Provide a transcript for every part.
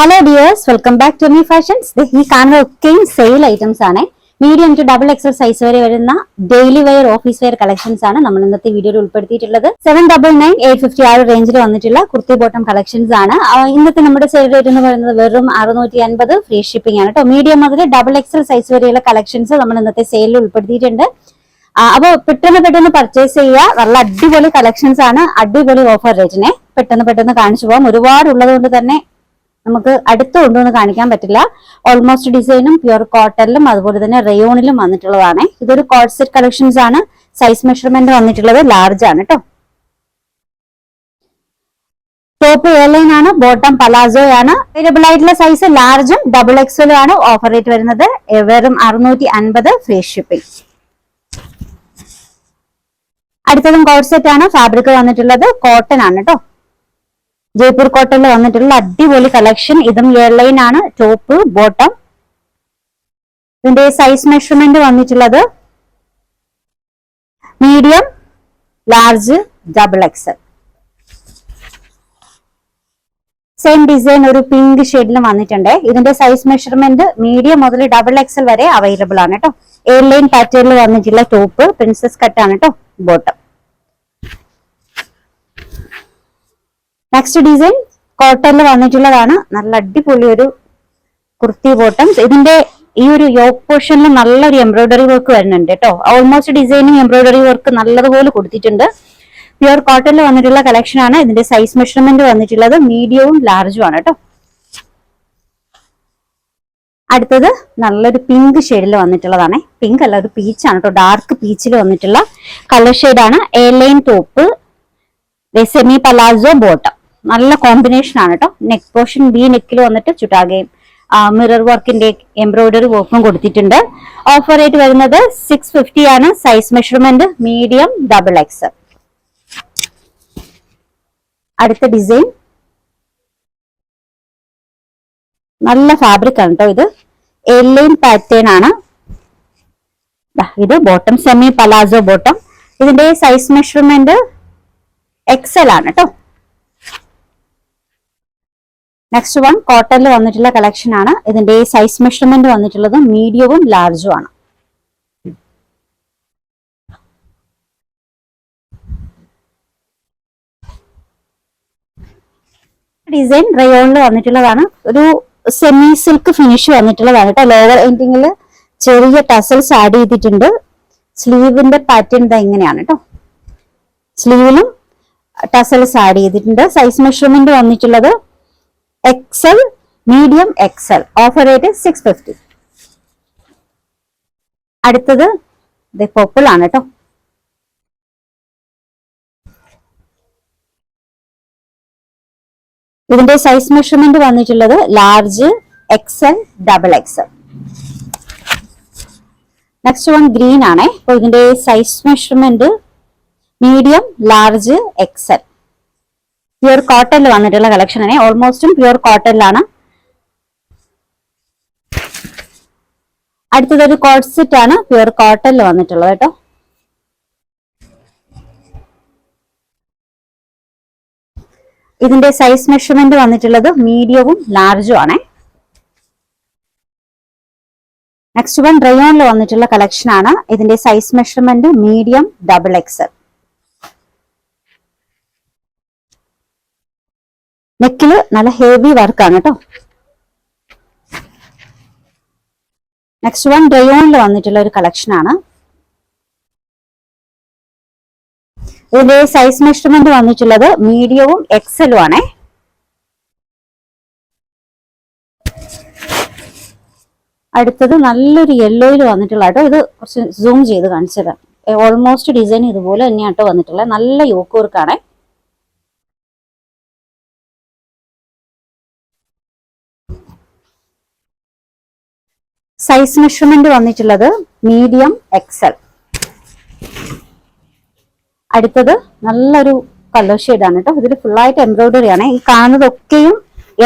Hello dears, welcome back to Me Fashions. ഈ കാണുന്ന ഒക്കെയും സെയിൽ ഐറ്റംസ് ആണ്. Medium to double XL size വരെ വരുന്ന daily wear office wear collections ആണ് നമ്മൾ ഇന്നത്തെ വീഡിയോയിൽ ഉൾപ്പെടുത്തിയിട്ടുള്ളത്. 799, 850 ആ റേഞ്ചിൽ വന്നിട്ടുള്ള കുർത്തി ബോട്ടം കളക്ഷൻസ് ആണ്. ഇന്നത്തെ നമ്മുടെ സെയിൽ റേറ്റ് എന്ന് പറയുന്നത് വെറും 650 ഫ്രീ ഷിപ്പിംഗ് ആണ് കേട്ടോ. മീഡിയം മുതൽ ഡബിൾ എക്സൽ സൈസ് വരെയുള്ള കളക്ഷൻസ് നമ്മൾ ഇന്നത്തെ സെയിലിൽ ഉൾപ്പെടുത്തിയിട്ടുണ്ട്. അപ്പൊ പെട്ടെന്ന് പർച്ചേസ് ചെയ്യുക. നല്ല അടിപൊളി കളക്ഷൻസ് ആണ്, അടിപൊളി ഓഫർ റേറ്റിനെ പെട്ടെന്ന് കാണിച്ചു പോകാം. ഒരുപാട് ഉള്ളത് കൊണ്ട് തന്നെ നമുക്ക് അടുത്ത് കൊണ്ടുവന്ന് കാണിക്കാൻ പറ്റില്ല. ഓൾമോസ്റ്റ് ഡിസൈനും പ്യുർ കോട്ടണിലും അതുപോലെ തന്നെ റയോണിലും വന്നിട്ടുള്ളതാണ്. ഇതൊരു കോട്ട് സെറ്റ് കളക്ഷൻസ് ആണ്. സൈസ് മെഷർമെന്റ് വന്നിട്ടുള്ളത് ലാർജ് ആണ് കേട്ടോ. ടോപ്പ് എയർലൈൻ ആണ്, ബോട്ടം പലാസോ ആണ്. അവൈലബിൾ ആയിട്ടുള്ള സൈസ് ലാർജും ഡബിൾ എക്സലും ആണ്. ഓഫർ റേറ്റ് വരുന്നത് വെറും 650 ഫ്രീ ഷിപ്പിംഗ്. അടുത്തതും കോട്ട് സെറ്റ് ആണ്. ഫാബ്രിക് വന്നിട്ടുള്ളത് കോട്ടൺ ആണ് കേട്ടോ. ജയ്പൂർ കോട്ടണിൽ വന്നിട്ടുള്ള അടിപൊളി കളക്ഷൻ. ഇതും എയർലൈൻ ആണ്, ടോപ്പ് ബോട്ടം. ഇതിന്റെ സൈസ് മെഷർമെന്റ് വന്നിട്ടുള്ളത് medium, large, double XL. Same design ഒരു പിങ്ക് ഷെയ്ഡിലും വന്നിട്ടുണ്ട്. ഇതിന്റെ സൈസ് മെഷർമെന്റ് മീഡിയം മുതൽ ഡബിൾ എക്സൽ വരെ അവൈലബിൾ ആണ് കേട്ടോ. എയർലൈൻ പാറ്റേണിൽ വന്നിട്ടുള്ള ടോപ്പ്, പ്രിൻസസ് കട്ട് ആണ് കേട്ടോ, ബോട്ടം. നെക്സ്റ്റ് ഡിസൈൻ കോട്ടണിൽ വന്നിട്ടുള്ളതാണ്. നല്ല അടിപൊളി ഒരു കുർത്തി ബോട്ടംസ്. ഇതിന്റെ ഈ ഒരു യോക്ക് പോർഷനിൽ നല്ലൊരു എംബ്രോയിഡറി വർക്ക് വരുന്നുണ്ട് കേട്ടോ. ഓൾമോസ്റ്റ് ഡിസൈനും എംബ്രോയിഡറി വർക്ക് നല്ലതുപോലെ കൊടുത്തിട്ടുണ്ട്. പ്യുർ കോട്ടണിൽ വന്നിട്ടുള്ള കളക്ഷൻ ആണ്. ഇതിന്റെ സൈസ് മെഷർമെന്റ് വന്നിട്ടുള്ളത് മീഡിയവും ലാർജും ആണ് കേട്ടോ. അടുത്തത് നല്ലൊരു പിങ്ക് ഷെയ്ഡിൽ വന്നിട്ടുള്ളതാണ്. പിങ്ക് അല്ല, ഒരു പീച്ചാണ് കേട്ടോ. ഡാർക്ക് പീച്ചിൽ വന്നിട്ടുള്ള കളർ ഷെയ്ഡാണ്. Airline top, semi palazzo bottom. നല്ല കോമ്പിനേഷൻ ആണ് കേട്ടോ. നെക്ക് പോർഷൻ ബി നെക്കിൽ വന്നിട്ട് ചുറ്റാകയും മിറർ വർക്കിന്റെ എംബ്രോയിഡറി വർക്കും കൊടുത്തിട്ടുണ്ട്. ഓഫർ റേറ്റ് വരുന്നത് 650 ആണ്. Size measurement medium, double X. അടുത്ത ഡിസൈൻ നല്ല ഫാബ്രിക് ആണ് കേട്ടോ. ഇത് എയർലൈൻ പാറ്റേൺ ആണ്. ഇത് ബോട്ടം, സെമി പലാസോ ബോട്ടം. ഇതിന്റെ സൈസ് മെഷർമെന്റ് എക്സൽ ആണ് കേട്ടോ. നെക്സ്റ്റ് വൺ കോട്ടണിൽ വന്നിട്ടുള്ള കളക്ഷൻ ആണ്. ഇതിന്റെ സൈസ് മെഷർമെന്റ് വന്നിട്ടുള്ളത് മീഡിയവും ലാർജും ആണ്. ഡിസൈൻ റയോണിൽ വന്നിട്ടുള്ളതാണ്. ഒരു സെമി സിൽക്ക് ഫിനിഷ് വന്നിട്ടുള്ളതാണ് കേട്ടോ. ലോവർ എൻഡിങ്ങിൽ ചെറിയ ടസൽസ് ആഡ് ചെയ്തിട്ടുണ്ട്. സ്ലീവിന്റെ പാറ്റേൺ ഇതാ ഇങ്ങനെയാണ് കേട്ടോ. സ്ലീവിലും ടസൽസ് ആഡ് ചെയ്തിട്ടുണ്ട്. സൈസ് മെഷർമെന്റ് വന്നിട്ടുള്ളത് XL, medium, XL. Offer rate 650. അടുത്തത് പർപ്പിൾ ആണ് കേട്ടോ. ഇതിന്റെ സൈസ് മെഷർമെന്റ് വന്നിട്ടുള്ളത് large, XL, double XL. Next one green ആണ്. അപ്പൊ ഇതിന്റെ size measurement medium, large, XL. Pure കോട്ടണിൽ വന്നിട്ടുള്ള കളക്ഷൻ ആണ്. ഓൾമോസ്റ്റും പ്യുർ കോട്ടണിലാണ്. അടുത്തതൊരു കോട്ട് സെറ്റ് ആണ്. പ്യുർ കോട്ടണിൽ വന്നിട്ടുള്ളത് കേട്ടോ. ഇതിന്റെ സൈസ് മെഷർമെന്റ് വന്നിട്ടുള്ളത് മീഡിയവും ലാർജും ആണ്. നെക്സ്റ്റ് വൺ റയോണിൽ വന്നിട്ടുള്ള കളക്ഷൻ ആണ്. ഇതിന്റെ size measurement medium, double XL. നെക്കില് നല്ല ഹെവി വർക്കാണ് കേട്ടോ. നെക്സ്റ്റ് വൺ റയോണിൽ വന്നിട്ടുള്ള ഒരു കളക്ഷൻ ആണ്. ഇതിന്റെ സൈസ് മെഷർമെന്റ് വന്നിട്ടുള്ളത് മീഡിയവും എക്സലും ആണ്. അടുത്തത് നല്ലൊരു യെല്ലോയിൽ വന്നിട്ടുള്ള കേട്ടോ. ഇത് കുറച്ച് സൂം ചെയ്ത് കാണിച്ചതാണ്. ഓൾമോസ്റ്റ് ഡിസൈൻ ഇതുപോലെ തന്നെയാട്ടോ വന്നിട്ടുള്ളത്. നല്ല യോക്ക് വർക്കാണ്. സൈസ് മെഷർമെന്റ് വന്നിട്ടുള്ളത് മീഡിയം, എക്സൽ. അടുത്തത് നല്ലൊരു കളർ ഷെയ്ഡാണ് കേട്ടോ. ഇതിൽ ഫുള്ളായിട്ട് എംബ്രോയിഡറി ആണ്. ഈ കാണുന്നതൊക്കെയും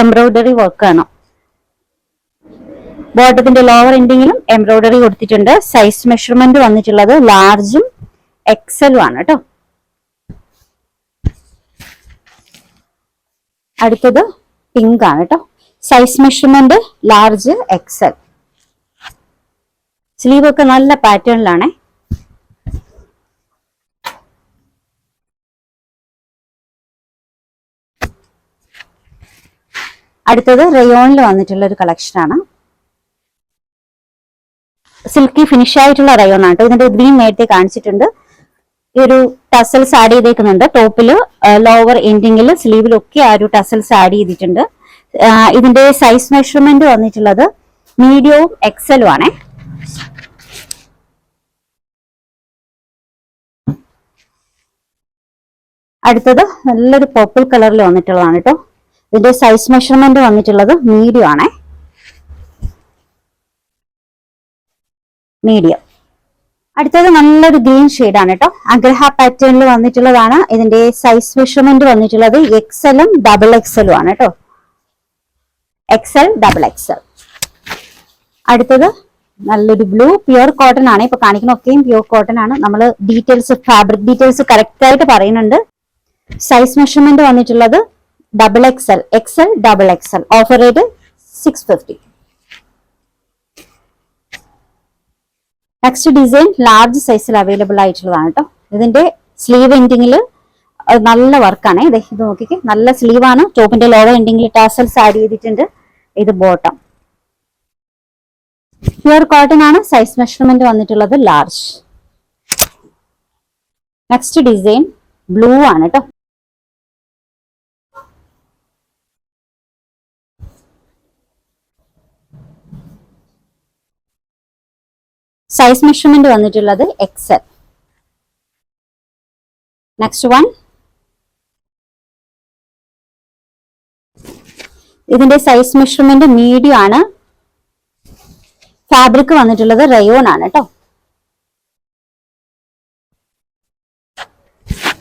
എംബ്രോയിഡറി വർക്കാണ്. ബോട്ടത്തിന്റെ ലോവർ എൻഡിങ്ങിലും എംബ്രോയിഡറി കൊടുത്തിട്ടുണ്ട്. സൈസ് മെഷർമെന്റ് വന്നിട്ടുള്ളത് ലാർജും എക്സലും ആണ് കേട്ടോ. അടുത്തത് പിങ്ക് ആണ് കേട്ടോ. Size measurement large XL. Sleeve ഒക്കെ നല്ല പാറ്റേണിലാണ്. അടുത്തത് റയോണിൽ വന്നിട്ടുള്ള ഒരു കളക്ഷൻ ആണ്. സിൽക്കി ഫിനിഷ് ആയിട്ടുള്ള റയോൺ ആണ്. ഇതിന്റെ ഗ്രീൻ നേരത്തെ കാണിച്ചിട്ടുണ്ട്. ഈ ഒരു ടസൽസ് ആഡ് ചെയ്തേക്കുന്നുണ്ട്. ടോപ്പില്, ലോവർ എൻഡിങ്ങില്, സ്ലീവിലൊക്കെ ആ ഒരു ടസൽസ് ആഡ് ചെയ്തിട്ടുണ്ട്. ഇതിന്റെ സൈസ് മെഷർമെന്റ് വന്നിട്ടുള്ളത് മീഡിയവും എക്സലും ആണേ. അടുത്തത് നല്ലൊരു പർപ്പിൾ കളറിൽ വന്നിട്ടുള്ളതാണ് കേട്ടോ. ഇതിന്റെ സൈസ് മെഷർമെന്റ് വന്നിട്ടുള്ളത് മീഡിയം ആണേ. മീഡിയം. അടുത്തത് നല്ലൊരു ഗ്രീൻ ഷെയ്ഡ് ആണ് കേട്ടോ. അഗ്രഹ പാറ്റേണിൽ വന്നിട്ടുള്ളതാണ്. ഇതിന്റെ സൈസ് മെഷർമെന്റ് വന്നിട്ടുള്ളത് എക്സലും ഡബിൾ എക്സലും ആണ് കേട്ടോ. XL, double XL. അടുത്തത് നല്ലൊരു ബ്ലൂ പ്യുർ കോട്ടൺ ആണ്. ഇപ്പൊ കാണിക്കുന്ന ഒക്കെയും പ്യുർ കോട്ടൺ ആണ്. നമ്മൾ ഡീറ്റെയിൽസ്, ഫാബ്രിക് ഡീറ്റെയിൽസ് കറക്റ്റ് ആയിട്ട് പറയുന്നുണ്ട്. സൈസ് മെഷർമെന്റ് വന്നിട്ടുള്ളത് double XL, XL, double XL. Offer rate 650. Next design large സൈസിൽ അവൈലബിൾ ആയിട്ടുള്ളതാണ് കേട്ടോ. ഇതിന്റെ സ്ലീവ് എൻഡിങ്ങിൽ നല്ല വർക്കാണ്. ഇത് നോക്കിക്കേ, നല്ല സ്ലീവാണ്. ടോപ്പിന്റെ ലോവർ എൻഡിങ്ങിൽ ടാസൽസ് ആഡ് ചെയ്തിട്ടുണ്ട്. ഇത് ബോട്ടം. പ്യുർ കോട്ടൺ ആണ്. സൈസ് മെഷർമെന്റ് വന്നിട്ടുള്ളത് ലാർജ്. നെക്സ്റ്റ് ഡിസൈൻ ബ്ലൂ ആണ് കേട്ടോ. സൈസ് മെഷർമെന്റ് വന്നിട്ടുള്ളത് എക്സൽ. നെക്സ്റ്റ് വൺ, ഇതിന്റെ സൈസ് മെഷർമെന്റ് മീഡിയം ആണ്. ഫാബ്രിക് വന്നിട്ടുള്ളത് റയോൺ ആണ് കേട്ടോ.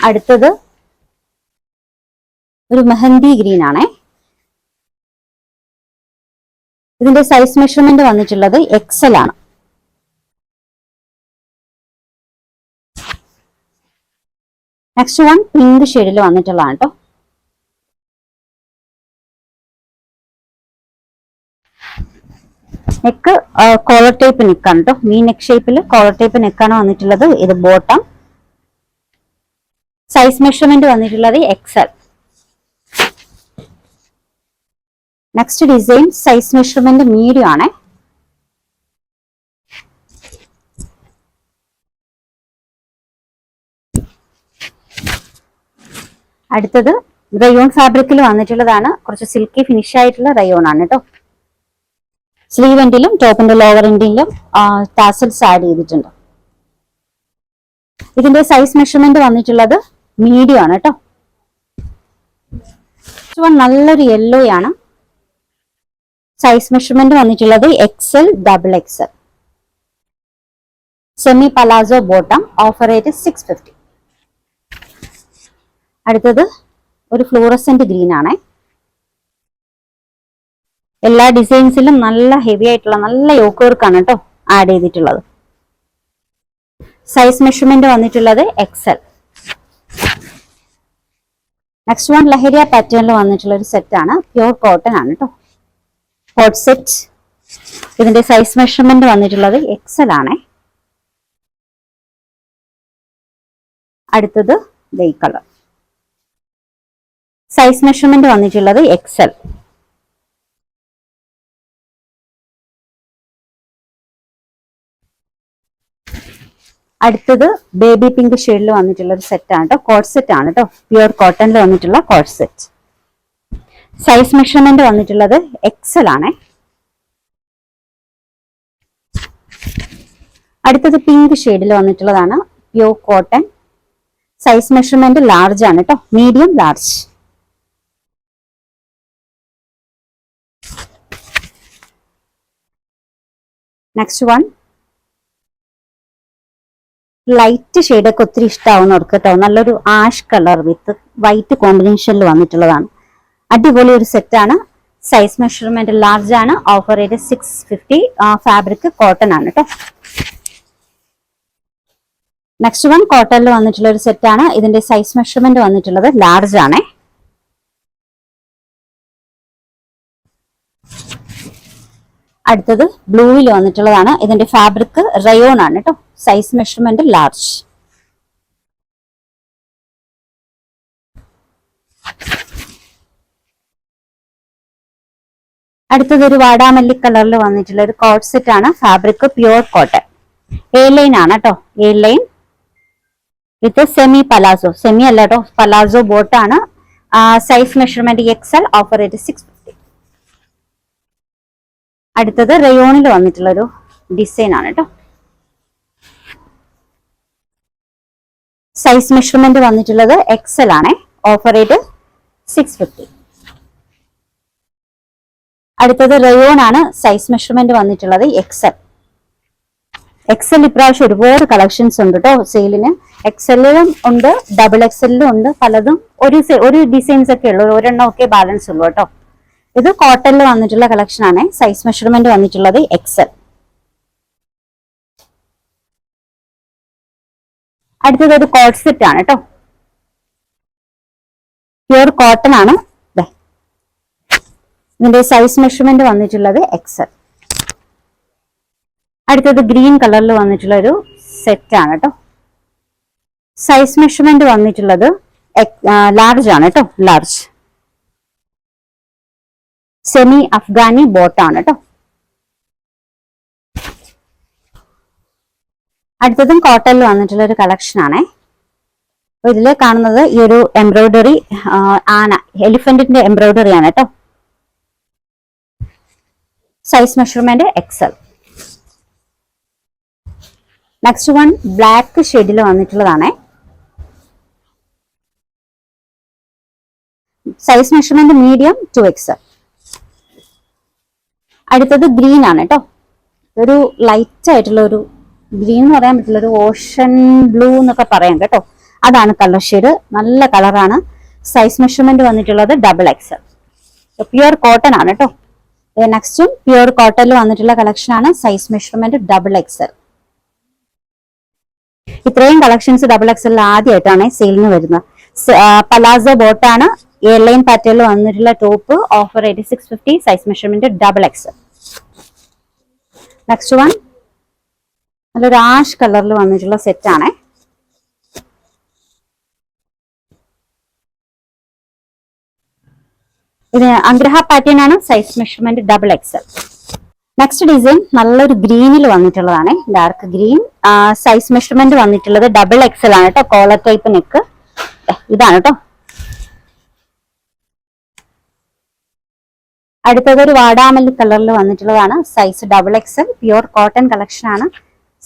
അടുത്തത് ഒരു മെഹന്തി ഗ്രീൻ ആണേ. ഇതിന്റെ സൈസ് മെഷർമെന്റ് വന്നിട്ടുള്ളത് എക്സൽ ആണ്. നെക്സ്റ്റ് വൺ പിങ്ക് ഷെയ്ഡിൽ വന്നിട്ടുള്ളതാണ് കേട്ടോ. നെക്ക് കോളർ ടൈപ്പ് നെക്കാണ് കേട്ടോ. വി നെക്ക് ഷേപ്പിൽ കോളർ ടൈപ്പ് നെക്കാണ് വന്നിട്ടുള്ളത്. ഇത് ബോട്ടം. സൈസ് മെഷർമെന്റ് വന്നിട്ടുള്ളത് XL. Next design size measurement medium ആണ്. അടുത്തത് റയോൺ ഫാബ്രിക്കിൽ വന്നിട്ടുള്ളതാണ്. കുറച്ച് സിൽക്കി ഫിനിഷ് ആയിട്ടുള്ള റയോൺ ആണ് കേട്ടോ. സ്ലീവ് എൻഡിലും ടോപ്പിന്റെ ലോവർ എൻഡിലും ടാസൽസ് ആഡ് ചെയ്തിട്ടുണ്ട്. ഇതിന്റെ സൈസ് മെഷർമെന്റ് വന്നിട്ടുള്ളത് മീഡിയം ആണ് കേട്ടോ. നല്ലൊരു യെല്ലോ ആണ്. സൈസ് മെഷർമെന്റ് വന്നിട്ടുള്ളത് XL, double XL. Semi palazzo bottom. Offer rate 650. അടുത്തത് ഒരു ഫ്ലൂറസെന്റ് ഗ്രീൻ ആണ്. എല്ലാ ഡിസൈൻസിലും നല്ല ഹെവി ആയിട്ടുള്ള നല്ല യോക്ക് വർക്കാണ് കേട്ടോ ആഡ് ചെയ്തിട്ടുള്ളത്. സൈസ് മെഷർമെന്റ് വന്നിട്ടുള്ളത് എക്സൽ. നെക്സ്റ്റ് വൺ ലഹരിയ പാറ്റേണിൽ വന്നിട്ടുള്ള ഒരു സെറ്റ് ആണ്. പ്യൂർ കോട്ടൺ ആണ് കേട്ടോ. Coat set. ഇതിന്റെ സൈസ് മെഷർമെന്റ് വന്നിട്ടുള്ളത് എക്സൽ ആണ്. അടുത്തത് ഈ കളർ. സൈസ് മെഷർമെന്റ് വന്നിട്ടുള്ളത് എക്സൽ. അടുത്തത് ബേബി പിങ്ക് ഷെയ്ഡിൽ വന്നിട്ടുള്ള ഒരു സെറ്റ് ആണ് കേട്ടോ. കോട്ട് സെറ്റ് ആണ് കേട്ടോ. പ്യുർ കോട്ടണിൽ വന്നിട്ടുള്ള കോട്ട് സെറ്റ്. സൈസ് മെഷർമെന്റ് വന്നിട്ടുള്ളത് എക്സൽ ആണ്. അടുത്തത് പിങ്ക് ഷെയ്ഡിൽ വന്നിട്ടുള്ളതാണ്. Pure cotton. Size measurement large ആണ് കേട്ടോ. Medium, large. Next one light ഷെയ്ഡൊക്കെ ഒത്തിരി ഇഷ്ടമാവുന്നവർക്ക് കേട്ടോ. നല്ലൊരു ആഷ് കളർ വിത്ത് വൈറ്റ് കോമ്പിനേഷനിൽ വന്നിട്ടുള്ളതാണ്. അടിപൊളി ഒരു സെറ്റാണ്. സൈസ് മെഷർമെന്റ് ലാർജ് ആണ്. Offer rate 650. ഫാബ്രിക് കോട്ടൺ ആണ് കേട്ടോ. നെക്സ്റ്റ് വൺ കോട്ടണിൽ വന്നിട്ടുള്ള ഒരു സെറ്റാണ്. ഇതിന്റെ സൈസ് മെഷർമെന്റ് വന്നിട്ടുള്ളത് ലാർജ് ആണ്. അടുത്തത് ബ്ലൂവിൽ വന്നിട്ടുള്ളതാണ്. ഇതിന്റെ ഫാബ്രിക് റയോൺ ആണ് കേട്ടോ. Size measurement large. അടുത്തത് ഒരു വാടാമല്ലി കളറിൽ വന്നിട്ടുള്ള ഒരു കോട്ട് സെറ്റ് ആണ്. Fabric pure cotton. A line ആണ് കേട്ടോ. A line with semi palazzo. Semi അല്ല കേട്ടോ, പലാസോ ബോട്ടാണ്. Size measurement XL. Offer rate 650. അടുത്തത് റയോണിൽ വന്നിട്ടുള്ള ഒരു ഡിസൈൻ ആണ് കേട്ടോ. സൈസ് മെഷർമെന്റ് വന്നിട്ടുള്ളത് XL ആണ്. Offer rate 650. അടുത്തത് റയോൺ ആണ്. സൈസ് മെഷർമെന്റ് വന്നിട്ടുള്ളത് XL. XL ഇപ്രാവശ്യം ഒരുപാട് കളക്ഷൻസ് ഉണ്ട് കേട്ടോ സെയിലിന്. XLലും ഉണ്ട്, XXLലും ഉണ്ട്. പലതും ഒരു ഡിസൈൻസ് ഒക്കെ ഉള്ളൂ, ഒരെണ്ണം ഒക്കെ ബാലൻസ് ഉള്ളൂ കേട്ടോ. ഇത് കോട്ടണിൽ വന്നിട്ടുള്ള കളക്ഷൻ ആണ്. സൈസ് മെഷർമെന്റ് വന്നിട്ടുള്ളത് XL. അടുത്തത് ഒരു കോട്ട് സെറ്റ് ആണ് കേട്ടോ. പ്യുവർ കോട്ടൺ ആണ്. ഇതിന്റെ സൈസ് മെഷർമെന്റ് വന്നിട്ടുള്ളത് XL. അടുത്തത് ഗ്രീൻ കളറിൽ വന്നിട്ടുള്ള ഒരു സെറ്റ് ആണ് കേട്ടോ. സൈസ് മെഷർമെന്റ് വന്നിട്ടുള്ളത് ലാർജ് ആണ് കേട്ടോ. ലാർജ്. സെമി അഫ്ഗാനി ബോട്ടാണ് കേട്ടോ. അടുത്തതും കോട്ടണിൽ വന്നിട്ടുള്ള ഒരു കളക്ഷൻ ആണേ. ഇതിൽ കാണുന്നത് ഈ ഒരു എംബ്രോയിഡറി ആന, എലിഫന്റിന്റെ എംബ്രോയിഡറി ആണ് കേട്ടോ. Size measurement XL. Next one black ഷെയ്ഡിൽ വന്നിട്ടുള്ളതാണ്. Size measurement medium to XL. അടുത്തത് ഗ്രീൻ ആണ് കേട്ടോ. ഒരു ലൈറ്റ് ആയിട്ടുള്ള ഒരു ഗ്രീൻ എന്ന് പറയാൻ പറ്റില്ല, ഒരു ഓഷൻ ബ്ലൂ എന്നൊക്കെ പറയാം കേട്ടോ. അതാണ് കളർ ഷെയ്ഡ്. നല്ല കളറാണ്. സൈസ് മെഷർമെന്റ് വന്നിട്ടുള്ളത് XXL. പ്യുവർ കോട്ടൺ ആണ് കേട്ടോ. നെക്സ്റ്റും പ്യുവർ കോട്ടണിൽ വന്നിട്ടുള്ള കളക്ഷൻ ആണ്. Size measurement XXL. ഇത്രയും കളക്ഷൻസ് XXL ആദ്യമായിട്ടാണ് സെയിലിന് വരുന്നത്. പലാസോ ബോട്ടാണ്. എയർലൈൻ പാറ്റേണിൽ വന്നിട്ടുള്ള top. Offer 650. Size measurement XXL. Next one നല്ലൊരു ആഷ് കളറിൽ വന്നിട്ടുള്ള സെറ്റ് ആണ്. ഇത് അഗ്രഹ പാറ്റേൺ ആണ്. Size measurement XXL. Next design നല്ലൊരു ഗ്രീനിൽ വന്നിട്ടുള്ളതാണ്. Dark green. സൈസ് മെഷർമെന്റ് വന്നിട്ടുള്ളത് XXL ആണ് കേട്ടോ. Collar type neck. ഇതാണ് കേട്ടോ. അടുത്തത് ഒരു വാടാമല്ലി കളറിൽ വന്നിട്ടുള്ളതാണ്. Size XXL. Pure cotton collection ആണ്.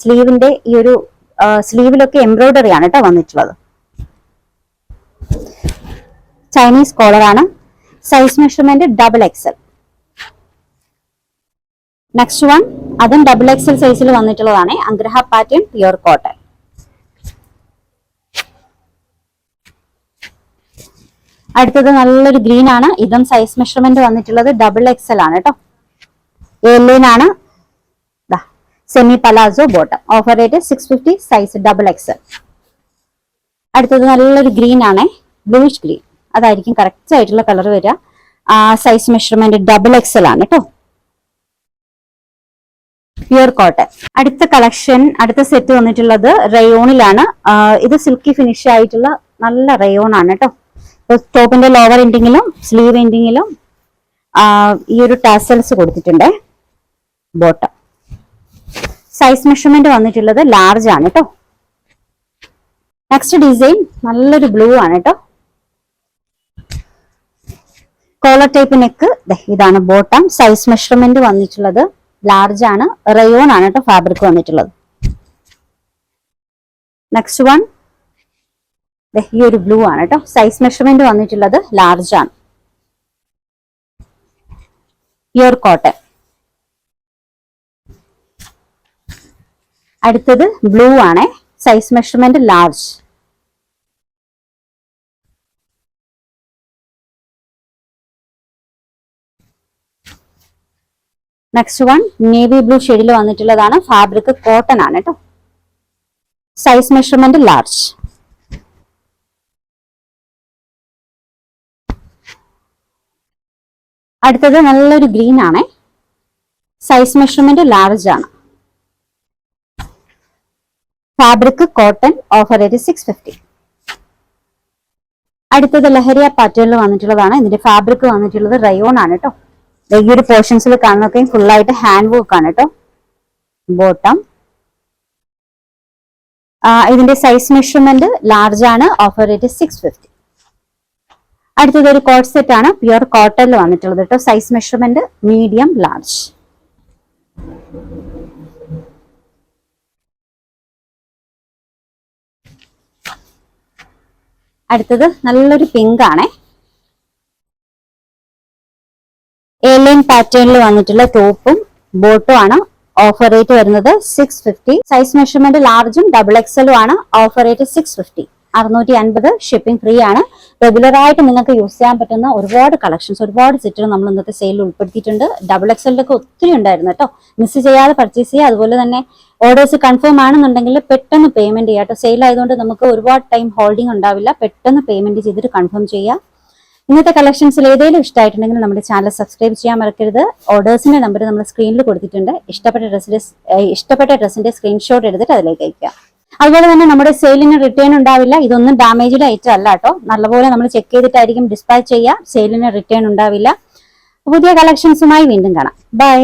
സ്ലീവിന്റെ ഈ ഒരു സ്ലീവിലൊക്കെ എംബ്രോയിഡറി ആണ് കേട്ടോ വന്നിട്ടുള്ളത്. ചൈനീസ് കോളർ ആണ്. Size measurement XXL. Next one അതും XXL സൈസിൽ വന്നിട്ടുള്ളതാണ്. അഗ്രഹ പാറ്റേൺ പ്യുവർ കോട്ടൺ. അടുത്തത് നല്ലൊരു ഗ്രീൻ ആണ്. ഇതും സൈസ് മെഷർമെന്റ് വന്നിട്ടുള്ളത് XXL ആണ് കേട്ടോ. എയർലൈൻ ആണ്. Semi palazzo bottom. Offer rate 650. Size XXL. അടുത്തത് നല്ലൊരു ഗ്രീൻ ആണ്. Bluish green. അതായിരിക്കും കറക്റ്റ് ആയിട്ടുള്ള കളർ വരിക. സൈസ് മെഷർമെന്റ് XXL ആണ് കേട്ടോ. Pure cotton. അടുത്ത കളക്ഷൻ, അടുത്ത സെറ്റ് വന്നിട്ടുള്ളത് റയോണിലാണ്. ഇത് സിൽക്കി ഫിനിഷ് ആയിട്ടുള്ള നല്ല റയോൺ ആണ് കേട്ടോ. ടോപ്പിന്റെ ലോവർ എൻഡിങ്ങിലും സ്ലീവ് എൻഡിങ്ങിലും ഈ ഒരു ടാസൽസ് കൊടുത്തിട്ടുണ്ട്. ബോട്ടം. സൈസ് മെഷർമെന്റ് വന്നിട്ടുള്ളത് ലാർജ് ആണ് കേട്ടോ. നെക്സ്റ്റ് ഡിസൈൻ നല്ലൊരു ബ്ലൂ ആണ് കേട്ടോ. Collar type neck. ഇതാണ് ബോട്ടം. സൈസ് മെഷർമെന്റ് വന്നിട്ടുള്ളത് ലാർജ് ആണ്. റയോൺ ആണ് കേട്ടോ ഫാബ്രിക് വന്നിട്ടുള്ളത്. നെക്സ്റ്റ് വൺ ഈ ഒരു ബ്ലൂ ആണ് കേട്ടോ. സൈസ് മെഷർമെന്റ് വന്നിട്ടുള്ളത് ലാർജ് ആണ്. Pure cotton. അടുത്തത് ബ്ലൂ ആണ്. Size measurement large. Next one navy blue ഷെയ്ഡിൽ വന്നിട്ടുള്ളതാണ്. ഫാബ്രിക് കോട്ടൺ ആണ് കേട്ടോ. Size measurement large. അടുത്തത് നല്ലൊരു ഗ്രീൻ ആണ്. സൈസ് മെഷർമെന്റ് ലാർജ് ആണ്. Fabric cotton, offer rate 650. അടുത്തത് ലഹരിയ പാറ്റേണിൽ വന്നിട്ടുള്ളതാണ്. ഇതിന്റെ ഫാബ്രിക് വന്നിട്ടുള്ളത് റയോൺ ആണ് കേട്ടോ. ഈ ഒരു പോർഷൻസിൽ കാണുന്നതൊക്കെ ഫുൾ ആയിട്ട് ഹാൻഡ് വർക്ക് ആണ് കേട്ടോ. ബോട്ടം ഇതിന്റെ സൈസ് മെഷർമെന്റ് ലാർജ് ആണ്. Offer rate 650. അടുത്തത് ഒരു കോട്ട് സെറ്റ് ആണ്, പ്യുർ കോട്ടണിൽ വന്നിട്ടുള്ളത് കേട്ടോ. Size measurement medium large. അടുത്തത് നല്ലൊരു പിങ്ക് ആണേ. എലൈൻ പാറ്റേണിൽ വന്നിട്ടുള്ള ടോപ്പും ബോട്ടും ആണ്. ഓഫർ റേറ്റ് വരുന്നത് 650. സൈസ് മെഷർമെന്റ് ലാർജും XXL ആണ്. Offer rate 650. 650. ഷിപ്പിംഗ് ഫ്രീ ആണ്. റെഗുലർ ആയിട്ട് നിങ്ങൾക്ക് യൂസ് ചെയ്യാൻ പറ്റുന്ന ഒരുപാട് കളക്ഷൻസ്, ഒരുപാട് സെറ്റുകൾ നമ്മൾ ഇന്നത്തെ സെയിലിൽ ഉൾപ്പെടുത്തിയിട്ടുണ്ട്. XXL ഒക്കെ ഒത്തിരി ഉണ്ടായിരുന്നു കേട്ടോ. മിസ് ചെയ്യാതെ പർച്ചേസ് ചെയ്യുക. അതുപോലെ തന്നെ ഓർഡേഴ്സ് കൺഫേം ആണെന്നുണ്ടെങ്കിൽ പെട്ടെന്ന് പേയ്മെന്റ് ചെയ്യുക കേട്ടോ. സെയിൽ ആയതുകൊണ്ട് നമുക്ക് ഒരുപാട് ടൈം ഹോൾഡിംഗ് ഉണ്ടാവില്ല. പെട്ടെന്ന് പേയ്മെന്റ് ചെയ്തിട്ട് കൺഫേം ചെയ്യുക. ഇന്നത്തെ കളക്ഷൻസിൽ ഏതെങ്കിലും ഇഷ്ടമായിട്ടുണ്ടെങ്കിൽ നമ്മുടെ ചാനൽ സബ്സ്ക്രൈബ് ചെയ്യാൻ മറക്കരുത്. ഓർഡേഴ്സിന്റെ നമ്പർ നമ്മൾ സ്ക്രീനിൽ കൊടുത്തിട്ടുണ്ട്. ഇഷ്ടപ്പെട്ട ഡ്രസ്സിന്റെ സ്ക്രീൻഷോട്ട് എടുത്തിട്ട് അതിലേക്ക് അയക്കുക. അതുപോലെ തന്നെ നമ്മുടെ സെയിലിന് റിട്ടേൺ ഉണ്ടാവില്ല. ഇതൊന്നും ഡാമേജ്ഡ് ഐറ്റം അല്ല കേട്ടോ. നല്ലപോലെ നമ്മൾ ചെക്ക് ചെയ്തിട്ടായിരിക്കും ഡിസ്പാച്ച് ചെയ്യുക. സെയിലിന് റിട്ടേൺ ഉണ്ടാവില്ല. പുതിയ കളക്ഷൻസുമായി വീണ്ടും കാണാം. ബൈ.